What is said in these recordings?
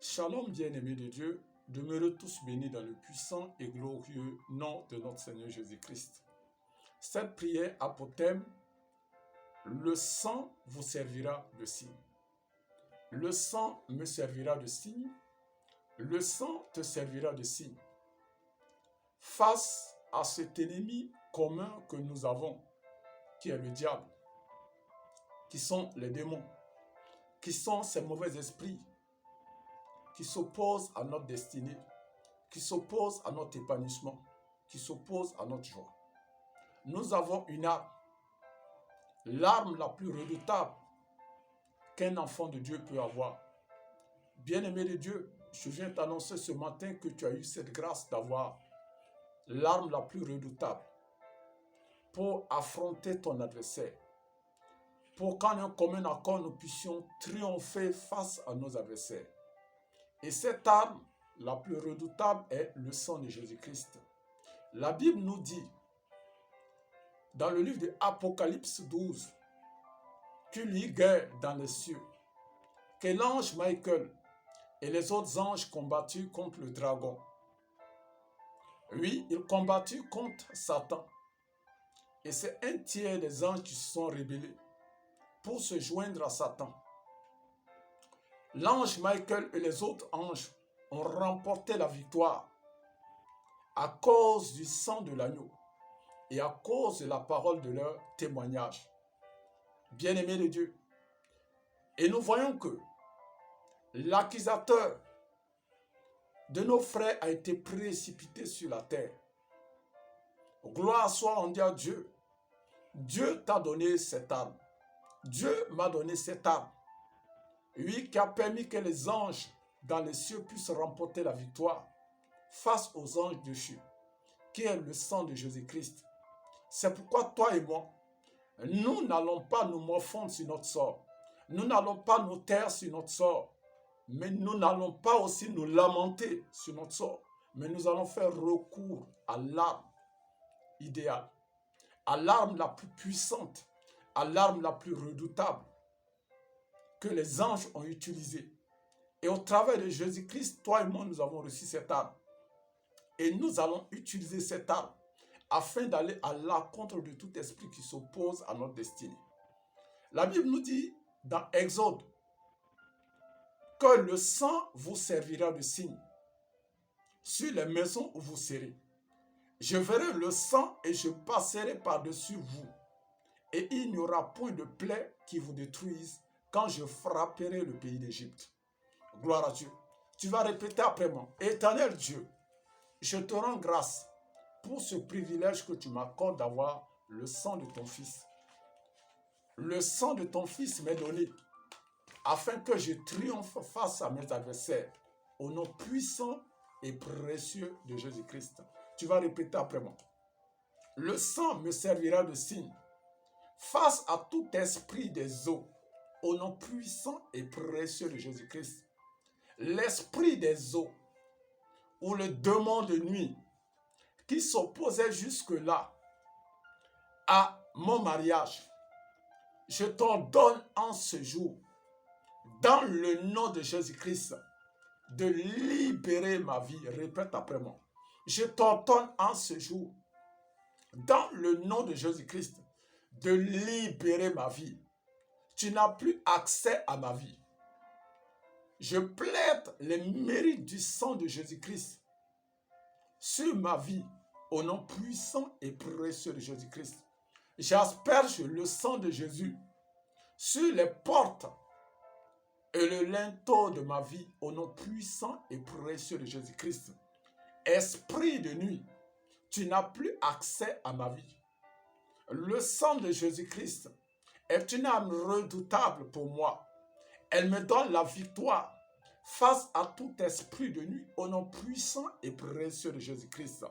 Shalom bien-aimés de Dieu, demeurez tous bénis dans le puissant et glorieux nom de notre Seigneur Jésus-Christ. Cette prière a pour thème « Le sang vous servira de signe ». Le sang me servira de signe, le sang te servira de signe. Face à cet ennemi commun que nous avons, qui est le diable, qui sont les démons, qui sont ces mauvais esprits, qui s'opposent à notre destinée, qui s'opposent à notre épanouissement, qui s'opposent à notre joie. Nous avons une arme, l'arme la plus redoutable qu'un enfant de Dieu peut avoir. Bien-aimé de Dieu, je viens t'annoncer ce matin que tu as eu cette grâce d'avoir l'arme la plus redoutable pour affronter ton adversaire, pour qu'en un commun accord nous puissions triompher face à nos adversaires. Et cette arme la plus redoutable est le sang de Jésus-Christ. La Bible nous dit, dans le livre de Apocalypse 12, tu lis guerre dans les cieux, que l'ange Michael et les autres anges combattus contre le dragon. Oui, ils combattus contre Satan. Et c'est un tiers des anges qui se sont rebellés pour se joindre à Satan. L'ange Michael et les autres anges ont remporté la victoire à cause du sang de l'agneau et à cause de la parole de leur témoignage. Bien-aimés de Dieu, et nous voyons que l'accusateur de nos frères a été précipité sur la terre. Gloire soit rendue à Dieu. Dieu t'a donné cette arme. Dieu m'a donné cette arme. Oui, qui a permis que les anges dans les cieux puissent remporter la victoire face aux anges déchus, qui est le sang de Jésus-Christ. C'est pourquoi toi et moi, nous n'allons pas nous morfondre sur notre sort. Nous n'allons pas nous taire sur notre sort. Mais nous n'allons pas aussi nous lamenter sur notre sort. Mais nous allons faire recours à l'arme idéale, à l'arme la plus puissante, à l'arme la plus redoutable que les anges ont utilisée. Et au travers de Jésus-Christ, toi et moi, nous avons reçu cette arme. Et nous allons utiliser cette arme afin d'aller à l'encontre de tout esprit qui s'oppose à notre destinée. La Bible nous dit dans Exode que le sang vous servira de signe sur les maisons où vous serez. Je verrai le sang et je passerai par-dessus vous. Et il n'y aura point de plaie qui vous détruise quand je frapperai le pays d'Égypte. Gloire à Dieu. Tu vas répéter après moi. Éternel Dieu, je te rends grâce pour ce privilège que tu m'accordes d'avoir le sang de ton Fils. Le sang de ton Fils m'est donné afin que je triomphe face à mes adversaires au nom puissant et précieux de Jésus-Christ. Tu vas répéter après moi. Le sang me servira de signe face à tout esprit des eaux au nom puissant et précieux de Jésus-Christ. L'esprit des eaux ou le démon de nuit qui s'opposait jusque-là à mon mariage, je t'ordonne en ce jour, dans le nom de Jésus-Christ, de libérer ma vie. Répète après moi. Je t'ordonne en ce jour, dans le nom de Jésus-Christ, de libérer ma vie. Tu n'as plus accès à ma vie. Je plaide les mérites du sang de Jésus-Christ sur ma vie, au nom puissant et précieux de Jésus-Christ. J'asperge le sang de Jésus sur les portes et le linteau de ma vie, au nom puissant et précieux de Jésus-Christ. Esprit de nuit, tu n'as plus accès à ma vie. Le sang de Jésus-Christ est une arme redoutable pour moi. Elle me donne la victoire face à tout esprit de nuit, au nom puissant et précieux de Jésus-Christ.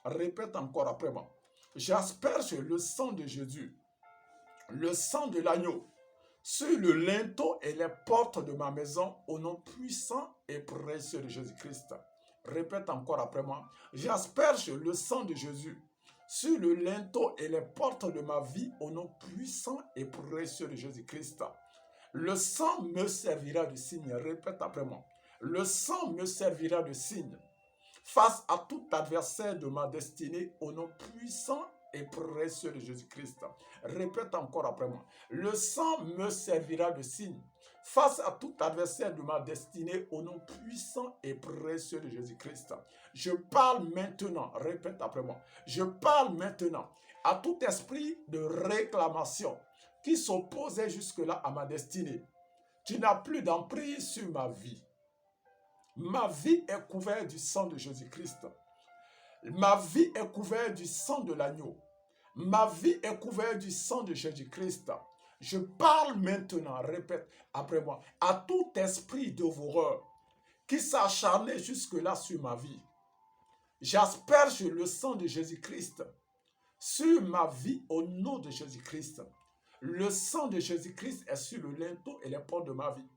Répète encore après moi. J'asperge le sang de Jésus, le sang de l'agneau, sur le linteau et les portes de ma maison, au nom puissant et précieux de Jésus-Christ. Répète encore après moi. J'asperge le sang de Jésus sur le linteau et les portes de ma vie, au nom puissant et précieux de Jésus-Christ. Le sang me servira de signe. Répète après moi. Le sang me servira de signe face à tout adversaire de ma destinée au nom puissant et précieux de Jésus-Christ. Répète encore après moi. Le sang me servira de signe face à tout adversaire de ma destinée au nom puissant et précieux de Jésus-Christ. Je parle maintenant, répète après moi, je parle maintenant à tout esprit de réclamation qui s'opposait jusque-là à ma destinée. Tu n'as plus d'emprise sur ma vie. Ma vie est couverte du sang de Jésus-Christ. Ma vie est couverte du sang de l'agneau. Ma vie est couverte du sang de Jésus-Christ. Je parle maintenant, répète après moi, à tout esprit dévoreur qui s'acharnait jusque-là sur ma vie. J'asperge le sang de Jésus-Christ sur ma vie au nom de Jésus-Christ. Le sang de Jésus-Christ est sur le linteau et les portes de ma vie.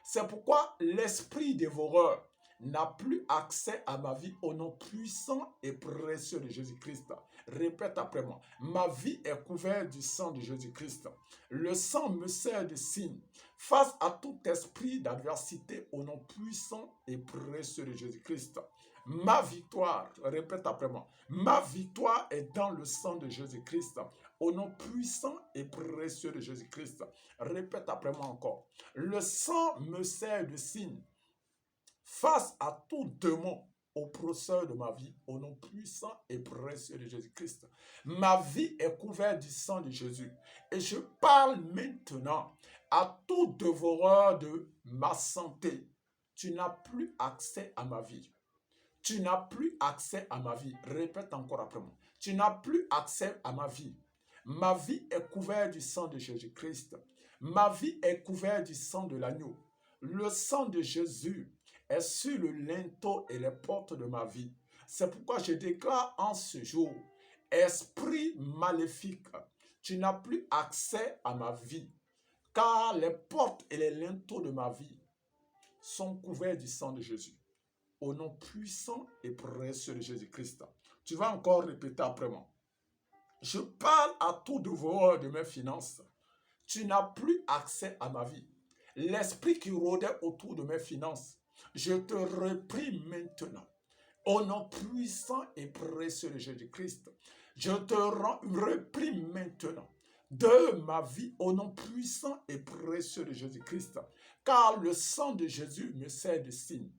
C'est pourquoi l'esprit dévoreur n'a plus accès à ma vie au nom puissant et précieux de Jésus-Christ. Répète après moi. Ma vie est couverte du sang de Jésus-Christ. Le sang me sert de signe face à tout esprit d'adversité au nom puissant et précieux de Jésus-Christ. Ma victoire, répète après moi, ma victoire est dans le sang de Jésus-Christ, au nom puissant et précieux de Jésus-Christ. Répète après moi encore. Le sang me sert de signe face à tout démon oppresseur de ma vie, au nom puissant et précieux de Jésus-Christ. Ma vie est couverte du sang de Jésus. Et je parle maintenant à tout dévoreur de ma santé. Tu n'as plus accès à ma vie. Tu n'as plus accès à ma vie. Répète encore après moi. Tu n'as plus accès à ma vie. Ma vie est couverte du sang de Jésus-Christ. Ma vie est couverte du sang de l'agneau. Le sang de Jésus est sur le linteau et les portes de ma vie. C'est pourquoi je déclare en ce jour, esprit maléfique, tu n'as plus accès à ma vie, car les portes et les linteaux de ma vie sont couverts du sang de Jésus. Au nom puissant et précieux de Jésus-Christ. Tu vas encore répéter après moi. Je parle à tout dévoreur de mes finances. Tu n'as plus accès à ma vie. L'esprit qui rôdait autour de mes finances, je te réprime maintenant. Au nom puissant et précieux de Jésus-Christ, je te réprime maintenant de ma vie au nom puissant et précieux de Jésus-Christ. Car le sang de Jésus me sert de signe.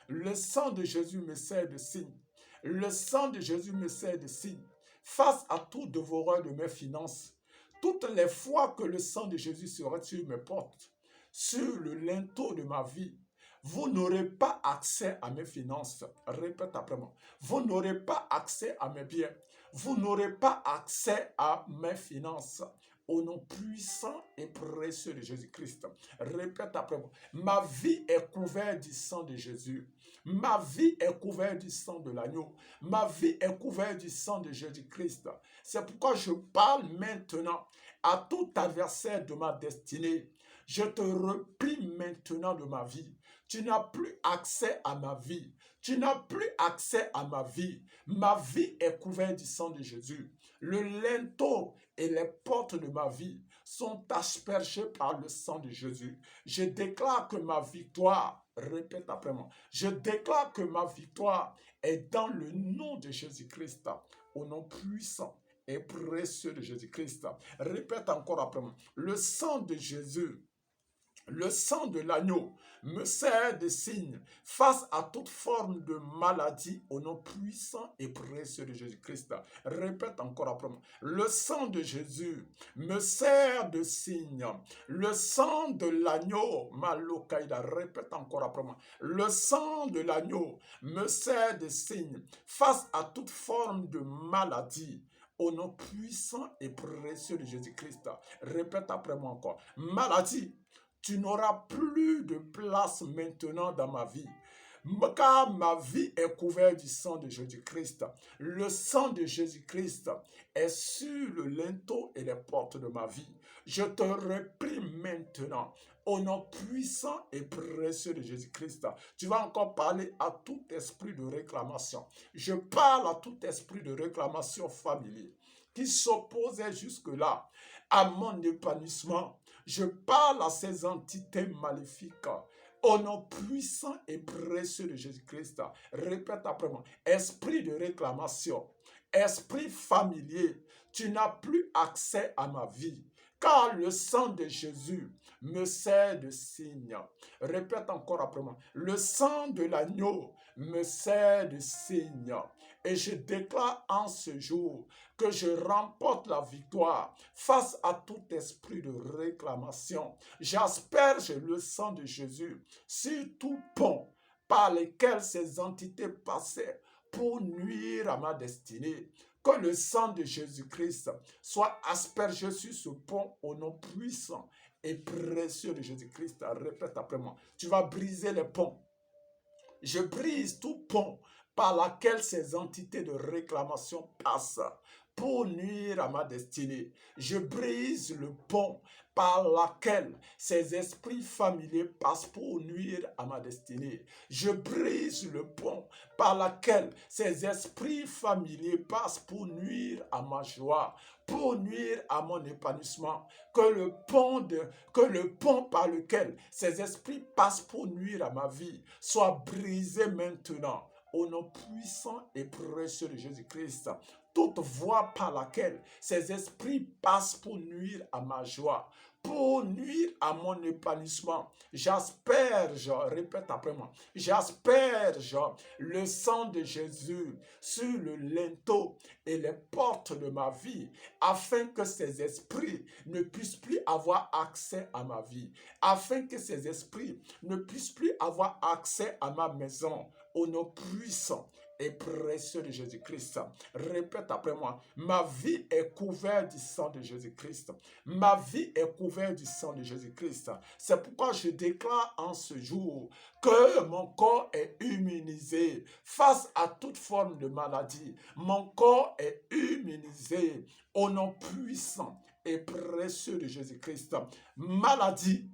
Le sang de Jésus me sert de signe. Le sang de Jésus me sert de signe. Face à tout dévoreur de mes finances, toutes les fois que le sang de Jésus sera sur mes portes, sur le linteau de ma vie, vous n'aurez pas accès à mes finances. Répète après moi. Vous n'aurez pas accès à mes biens. Vous n'aurez pas accès à mes finances. Au nom puissant et précieux de Jésus-Christ. Répète après moi. Ma vie est couverte du sang de Jésus. Ma vie est couverte du sang de l'agneau. Ma vie est couverte du sang de Jésus-Christ. C'est pourquoi je parle maintenant à tout adversaire de ma destinée. Je te réprime maintenant de ma vie. Tu n'as plus accès à ma vie. Tu n'as plus accès à ma vie. Ma vie est couverte du sang de Jésus. Le linteau et les portes de ma vie sont aspergées par le sang de Jésus. Je déclare que ma victoire, répète après moi, je déclare que ma victoire est dans le nom de Jésus-Christ, au nom puissant et précieux de Jésus-Christ. Répète encore après moi, le sang de Jésus, le sang de l'agneau me sert de signe face à toute forme de maladie au nom puissant et précieux de Jésus-Christ. Répète encore après moi. Le sang de Jésus me sert de signe. Le sang de l'agneau, Malokaïda, répète encore après moi. Le sang de l'agneau me sert de signe face à toute forme de maladie. Au nom puissant et précieux de Jésus-Christ. Répète après moi encore. Maladie, tu n'auras plus de place maintenant dans ma vie. Car ma vie est couverte du sang de Jésus-Christ. Le sang de Jésus-Christ est sur le linteau et les portes de ma vie. Je te réprime maintenant au nom puissant et précieux de Jésus-Christ. Tu vas encore parler à tout esprit de réclamation. Je parle à tout esprit de réclamation familier qui s'opposait jusque-là à mon épanouissement. Je parle à ces entités maléfiques Au nom puissant et précieux de Jésus-Christ, répète après moi. Esprit de réclamation, esprit familier, tu n'as plus accès à ma vie, car le sang de Jésus me sert de signe. Répète encore après moi. Le sang de l'agneau me sert de signe. Et je déclare en ce jour que je remporte la victoire face à tout esprit de réclamation. J'asperge le sang de Jésus sur tout pont par lequel ces entités passaient pour nuire à ma destinée. Que le sang de Jésus-Christ soit aspergé sur ce pont au nom puissant et précieux de Jésus-Christ. Répète après moi. Tu vas briser les ponts. Je brise tout pont par laquelle ces entités de réclamation passent pour nuire à ma destinée. Je brise le pont par laquelle ces esprits familiers passent pour nuire à ma destinée. Je brise le pont par laquelle ces esprits familiers passent pour nuire à ma joie, pour nuire à mon épanouissement. Que le pont par lequel ces esprits passent pour nuire à ma vie soit brisé maintenant. Au nom puissant et précieux de Jésus-Christ, toute voie par laquelle ces esprits passent pour nuire à ma joie, pour nuire à mon épanouissement, j'asperge, répète après moi, j'asperge le sang de Jésus sur le linteau et les portes de ma vie, afin que ces esprits ne puissent plus avoir accès à ma vie, afin que ces esprits ne puissent plus avoir accès à ma maison, au nom puissant et précieux de Jésus-Christ. Répète après moi, ma vie est couverte du sang de Jésus-Christ. Ma vie est couverte du sang de Jésus-Christ. C'est pourquoi je déclare en ce jour que mon corps est immunisé face à toute forme de maladie. Mon corps est immunisé au nom puissant et précieux de Jésus-Christ. Maladie,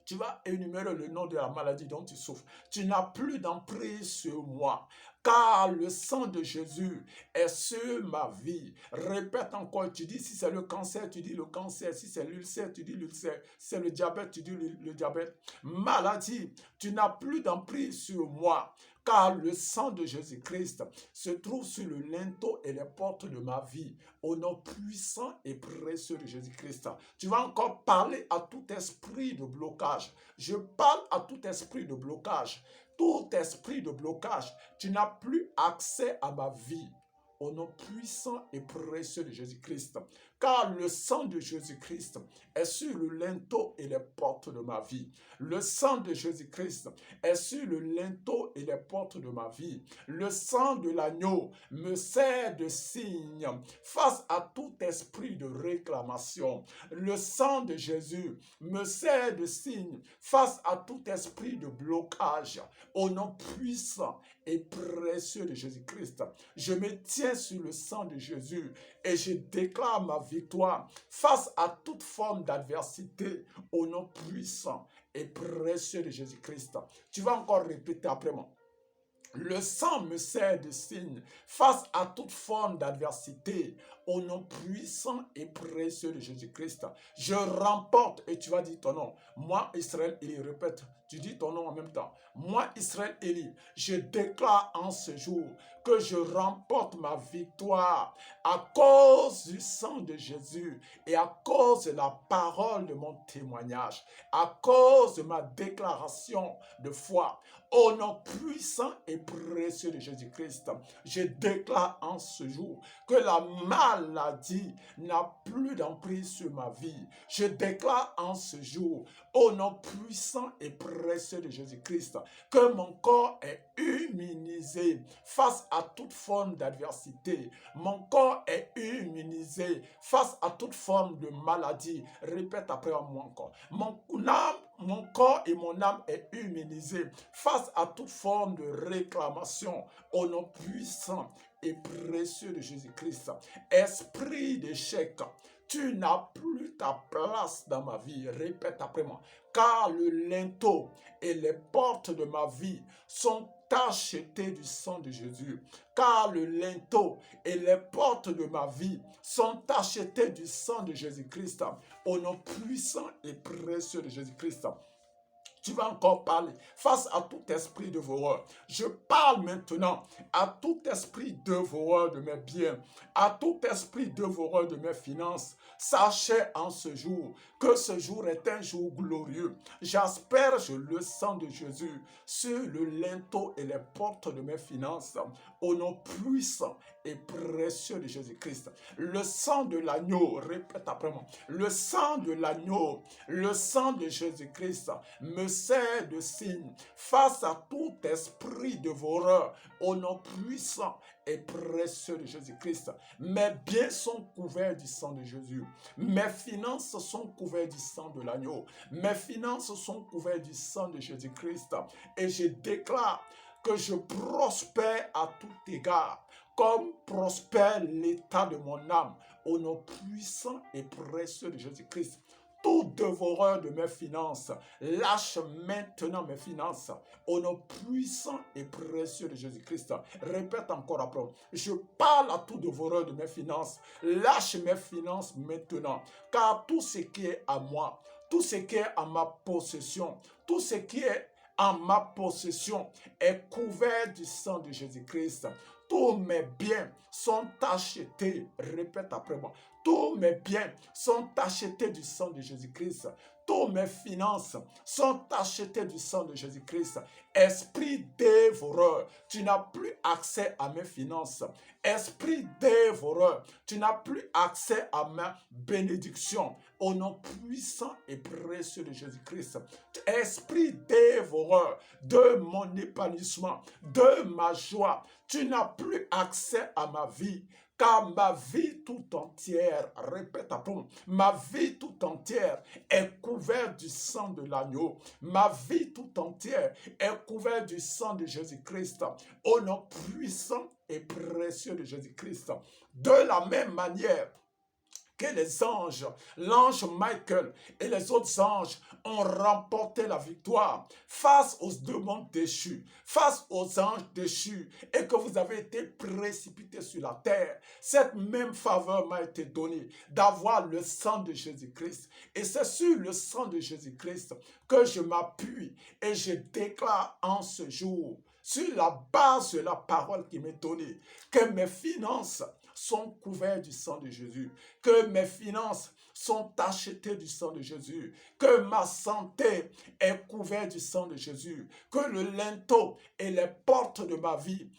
tu vas énumérer le nom de la maladie dont tu souffres. Tu n'as plus d'emprise sur moi, car le sang de Jésus est sur ma vie. Répète encore, tu dis si c'est le cancer, tu dis le cancer. Si c'est l'ulcère, tu dis l'ulcère. Si c'est le diabète, tu dis le diabète. Maladie, tu n'as plus d'emprise sur moi, car le sang de Jésus-Christ se trouve sur le linteau et les portes de ma vie, au nom puissant et précieux de Jésus-Christ. Tu vas encore parler à tout esprit de blocage. Je parle à tout esprit de blocage. Tout esprit de blocage, tu n'as plus accès à ma vie, au nom puissant et précieux de Jésus-Christ. Car le sang de Jésus-Christ est sur le linteau et les portes de ma vie. Le sang de Jésus-Christ est sur le linteau et les portes de ma vie. Le sang de l'agneau me sert de signe face à tout esprit de réclamation. Le sang de Jésus me sert de signe face à tout esprit de blocage. Au nom puissant et précieux de Jésus-Christ, je me tiens sur le sang de Jésus et je déclare ma victoire face à toute forme d'adversité au nom puissant et précieux de Jésus-Christ. Tu vas encore répéter après moi. Le sang me sert de signe face à toute forme d'adversité au nom puissant et précieux de Jésus-Christ. Je remporte, et tu vas dire ton nom. Moi, Israël Élie, répète, tu dis ton nom en même temps. Moi, Israël Élie, je déclare en ce jour que je remporte ma victoire à cause du sang de Jésus et à cause de la parole de mon témoignage, à cause de ma déclaration de foi. Au nom puissant et précieux de Jésus-Christ, je déclare en ce jour que la maladie n'a plus d'emprise sur ma vie. Je déclare en ce jour, au nom puissant et précieux de Jésus-Christ, que mon corps est immunisé face à toute forme d'adversité. Mon corps est immunisé face à toute forme de maladie. Répète après moi encore. Mon corps et mon âme est immunisé face à toute forme de réclamation au nom puissant et précieux de Jésus-Christ. Esprit d'échec, tu n'as plus ta place dans ma vie. Répète après moi. Car le linteau et les portes de ma vie sont tachetées du sang de Jésus. Car le linteau et les portes de ma vie sont tachetées du sang de Jésus-Christ. Au nom puissant et précieux de Jésus-Christ. Tu vas encore parler face à tout esprit dévoreur. Je parle maintenant à tout esprit dévoreur de mes biens, à tout esprit dévoreur de mes finances. Sachez en ce jour que ce jour est un jour glorieux. J'asperge le sang de Jésus sur le linteau et les portes de mes finances au nom puissant et précieux de Jésus-Christ. Le sang de l'agneau, répète après moi, le sang de l'agneau, le sang de Jésus-Christ me sert de signe face à tout esprit dévoreur au nom puissant et précieux de Jésus-Christ. Mes biens sont couverts du sang de Jésus. Mes finances sont couvertes du sang de l'agneau. Mes finances sont couvertes du sang de Jésus-Christ. Et je déclare que je prospère à tout égard, comme prospère l'état de mon âme, au nom puissant et précieux de Jésus-Christ. Tout dévoreur de mes finances, lâche maintenant mes finances au nom puissant et précieux de Jésus-Christ. Répète encore après. Je parle à tout dévoreur de mes finances, lâche mes finances maintenant, car tout ce qui est à moi, tout ce qui est à ma possession, tout ce qui est en ma possession est couvert du sang de Jésus-Christ. Tous mes biens sont achetés. Répète après moi. Tous mes biens sont achetés du sang de Jésus-Christ. Toutes mes finances sont achetées du sang de Jésus-Christ. Esprit dévoreur, tu n'as plus accès à mes finances. Esprit dévoreur, tu n'as plus accès à ma bénédiction. Au nom puissant et précieux de Jésus-Christ. Esprit dévoreur de mon épanouissement, de ma joie, tu n'as plus accès à ma vie. Car ma vie tout entière, répète après moi, ma vie tout entière est couverte du sang de l'agneau. Ma vie tout entière est couverte du sang de Jésus-Christ. Au nom puissant et précieux de Jésus-Christ. De la même manière que les anges, l'ange Michael et les autres anges ont remporté la victoire face aux démons déchus, face aux anges déchus, et que vous avez été précipités sur la terre. Cette même faveur m'a été donnée d'avoir le sang de Jésus-Christ. Et c'est sur le sang de Jésus-Christ que je m'appuie et je déclare en ce jour, sur la base de la parole qui m'est donnée, que mes finances sont couvertes du sang de Jésus, que mes finances sont achetées du sang de Jésus, que ma santé est couverte du sang de Jésus, que le linteau et les portes de ma vie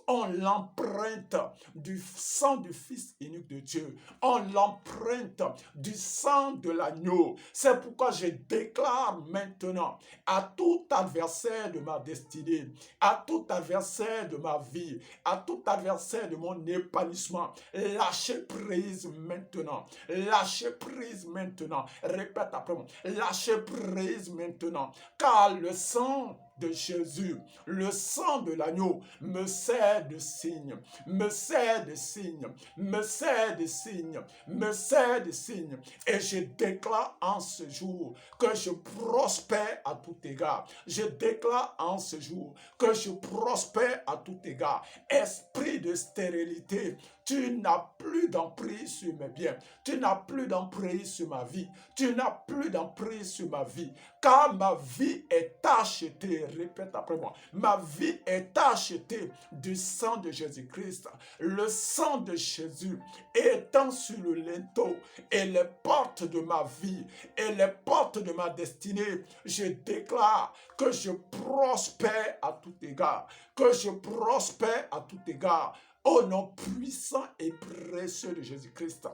ont l'empreinte du sang du Fils unique de Dieu, ont l'empreinte du sang de l'agneau. C'est pourquoi je déclare maintenant à tout adversaire de ma destinée, à tout adversaire de ma vie, à tout adversaire de mon épanouissement, lâchez prise maintenant, lâchez prise maintenant, répète après moi, lâchez prise maintenant, car le sang de Jésus, le sang de l'agneau me sert de signe, me sert de signe, me sert de signe, me sert de signe. Et je déclare en ce jour que je prospère à tout égard. Je déclare en ce jour que je prospère à tout égard. Esprit de stérilité, tu n'as plus d'emprise sur mes biens. Tu n'as plus d'emprise sur ma vie. Tu n'as plus d'emprise sur ma vie. Car ma vie est achetée. Répète après moi. Ma vie est achetée du sang de Jésus-Christ. Le sang de Jésus étant sur le linteau et les portes de ma vie et les portes de ma destinée, je déclare que je prospère à tout égard. Que je prospère à tout égard. Au nom puissant et précieux de Jésus-Christ.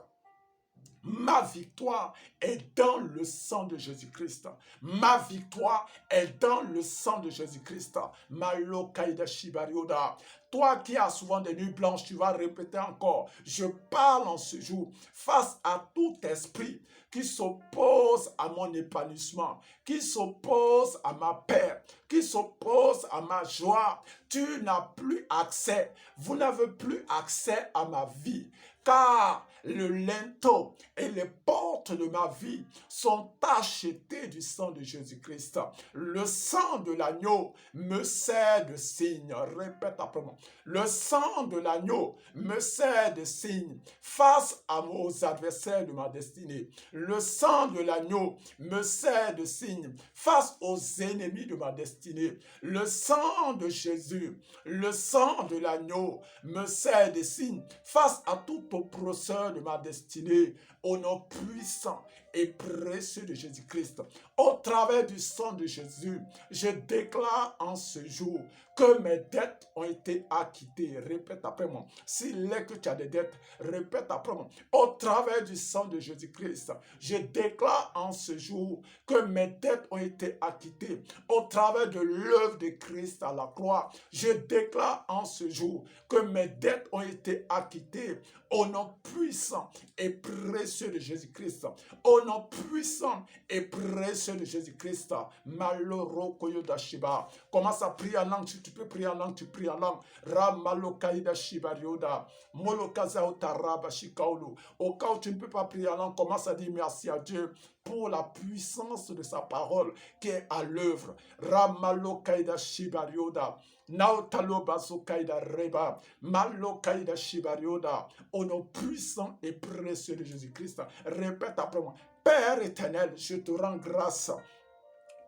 Ma victoire est dans le sang de Jésus-Christ. Ma victoire est dans le sang de Jésus-Christ. Malokaïda Shibarioda. Toi qui as souvent des nuits blanches, tu vas répéter encore. Je parle en ce jour face à tout esprit qui s'oppose à mon épanouissement, qui s'oppose à ma paix, qui s'oppose à ma joie. Tu n'as plus accès, vous n'avez plus accès à ma vie, car le linteau et les portes de ma vie sont achetés du sang de Jésus-Christ. Le sang de l'agneau me sert de signe. Répète après moi. Le sang de l'agneau me sert de signe face à aux adversaires de ma destinée. Le sang de l'agneau me sert de signe face aux ennemis de ma destinée. Le sang de Jésus, le sang de l'agneau me sert de signe face à tout oppresseur de ma destinée. Au nom puissant et précieux de Jésus-Christ, au travers du sang de Jésus, je déclare en ce jour que mes dettes ont été acquittées. Répète après moi. S'il est que tu as des dettes, répète après moi. Au travers du sang de Jésus-Christ, je déclare en ce jour que mes dettes ont été acquittées. Au travers de l'œuvre de Christ à la croix, je déclare en ce jour que mes dettes ont été acquittées. Au nom puissant et précieux de Jésus-Christ. Au nom puissant et précieux de Jésus-Christ. Maloro Koyoda Shiba. Commence à prier en langue. Si tu peux prier en langue, tu pries en langue. Ramalo Kaida Shiba Ryoda. Molokaza Otaraba Shikaulu. Au cas où tu ne peux pas prier en langue, commence à dire merci à Dieu pour la puissance de sa parole qui est à l'œuvre. Ramalo Kaida Shiba Ryoda. Naotalo baso kaida reba, malo kaida shibarioda, au nom puissant et précieux de Jésus-Christ. Répète après moi. Père éternel, je te rends grâce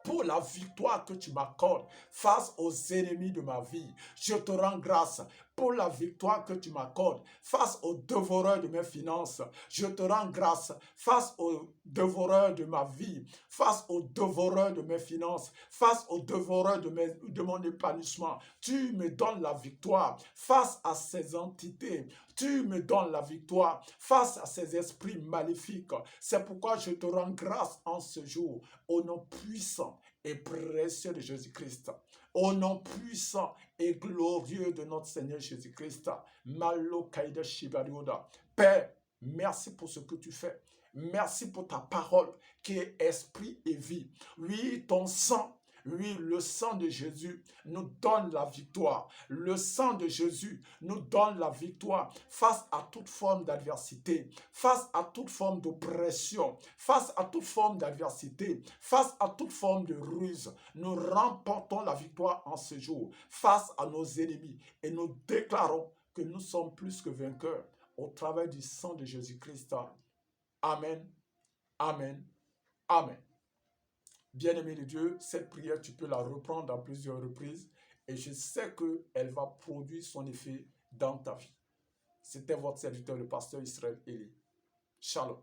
pour la victoire que tu m'accordes face aux ennemis de ma vie. Je te rends grâce pour la victoire que tu m'accordes face aux dévoreurs de mes finances. Je te rends grâce face aux dévoreurs de ma vie, face aux dévoreurs de mes finances, face aux dévoreurs de mon épanouissement. Tu me donnes la victoire face à ces entités. Tu me donnes la victoire face à ces esprits maléfiques. C'est pourquoi je te rends grâce en ce jour, au nom puissant et précieux de Jésus-Christ. Au nom puissant et glorieux de notre Seigneur Jésus-Christ. Malo Kaida Shibarioda. Père, merci pour ce que tu fais. Merci pour ta parole qui est esprit et vie. Oui, ton sang. Oui, le sang de Jésus nous donne la victoire. Le sang de Jésus nous donne la victoire face à toute forme d'adversité, face à toute forme d'oppression, face à toute forme d'adversité, face à toute forme de ruse. Nous remportons la victoire en ce jour face à nos ennemis et nous déclarons que nous sommes plus que vainqueurs au travers du sang de Jésus-Christ. Amen, amen, amen. Bien-aimé de Dieu, cette prière, tu peux la reprendre à plusieurs reprises et je sais qu'elle va produire son effet dans ta vie. C'était votre serviteur, le pasteur Israël Eli. Shalom.